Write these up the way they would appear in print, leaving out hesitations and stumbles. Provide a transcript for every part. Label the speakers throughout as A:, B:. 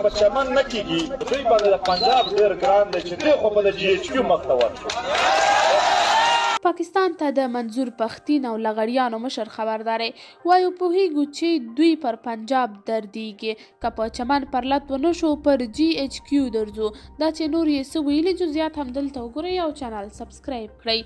A: په چمن نه کېږي دوی باندې د پنجاب ډېر ګران دی چې دوی خو به د GHQ مخ ته ورشو.
B: پاکستان ته د منظور پښتین او لغړیانو مشر خبرداری وایو پوهیږو چې دوی پر پنجاب دردیږي که په چمن پر لت ونه شو پر GHQ درځو. دا چې نور یې څه ویلي جزئیات هم دلته وګورئ او چینل سبسکرایب کړئ.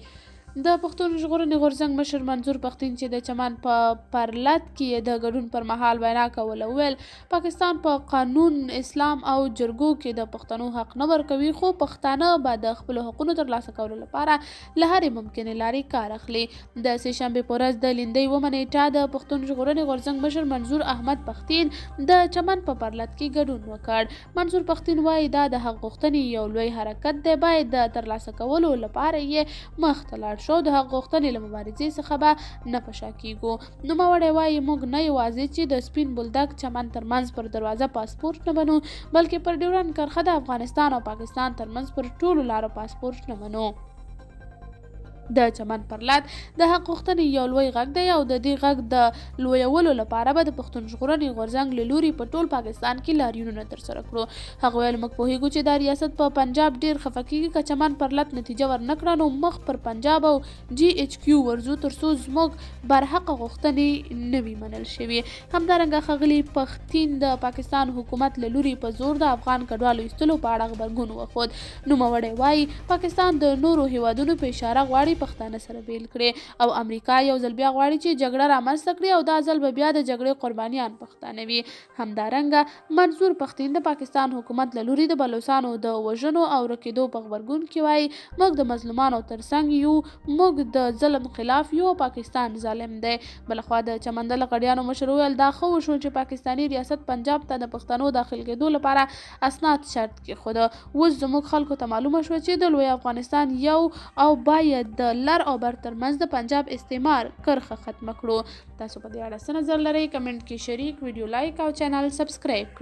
B: د پښتون ژغورنې غورځنګ مشر منظور پښتین چې د چمن په پرلت کې د ګډون پر مهال وینا کوله وویل پاکستان په قانون اسلام او جرګو کې د پښتنو حق نه ورکوي خو پښتانه به د خپلو حقونو ترلاسه کولو لپاره له هرې ممکنې لارې کار اخلي. د سې شنبې په ورځ د لیندۍ اوومه نیټه د پښتون ژغورنې غورځنګ مشر منظور احمد پښتین د چمن په پرلت کې ګډون وکړ. منظور پښتین وایي دا د حق غوښتنې یو لوی حرکت دی باید د ترلاسه کولو لپاره یې مخ ته لاړ شو د حق غوښتنې له مبارزې څخه به نه په شا کیږو. نوموړی وایي موږ نه یوازې چې د سپین بولدک چمن ترمنځ پر دروازه پاسپورت نه بنو بلکې پر ډیورنډ کرښه د افغانستان او پاکستان ترمنځ پر ټولو لارو پاسپورت نه منو. د چمن پرلت د حق غوښتنې یو لوی غږ دی او د دې غږ د لویولو لپاره به د پښتون ژغورنې غورځنګ له لوري په ټول پاکستان کې لاریونونه ترسره کړو. هغه ویل موږ پوهیږو چې دا ریاست په پنجاب ډیر خفه کیږي که چمن پرلت نتیجه ورنه کړه نو مخ پر پنجاب او GHQ ورځو ترڅو زموږ برحقه غوښتنې نه وي منل شوي. همدارنګه ښاغلي پښتین د پاکستان حکومت له لوري په زور د افغان کډوالو ایستلو په اړه غبرګون وښود. نوموړی وایي پاکستان د نورو هیوادونو په اشاره غواړي پښتانه سره بیل کړي او امریکا یو ځل بیا غواړي چې جګړه رامنځته کړي او دا ځل به بیا د جګړې قربانیان پښتانه وي. همدارنګه منظور پښتین د پاکستان حکومت له لوري د بلوڅانو د وژنو او ورکېدو په غبرګون کې وایي موږ د مظلومانو ترڅنګ یو موږ د ظلم خلاف یو پاکستان ظالم دی. بلخوا د چمن د لغړیانو مشر وویل دا ښه وشو چې پاکستاني ریاست پنجاب ته د پښتنو داخل کېدو لپاره اسناد شرط کېښوده. اوس زموږ خلکو ته معلومه شوه چې د لوی افغانستان یو او باید د لر او بر ترمنځ د پنجاب استعمار کرښه ختمه کړو. تاسو په دې اړه څه نظر لرئ کمنټ کې شریک ویډیو لایک او چینل سبسکرایب کړئ.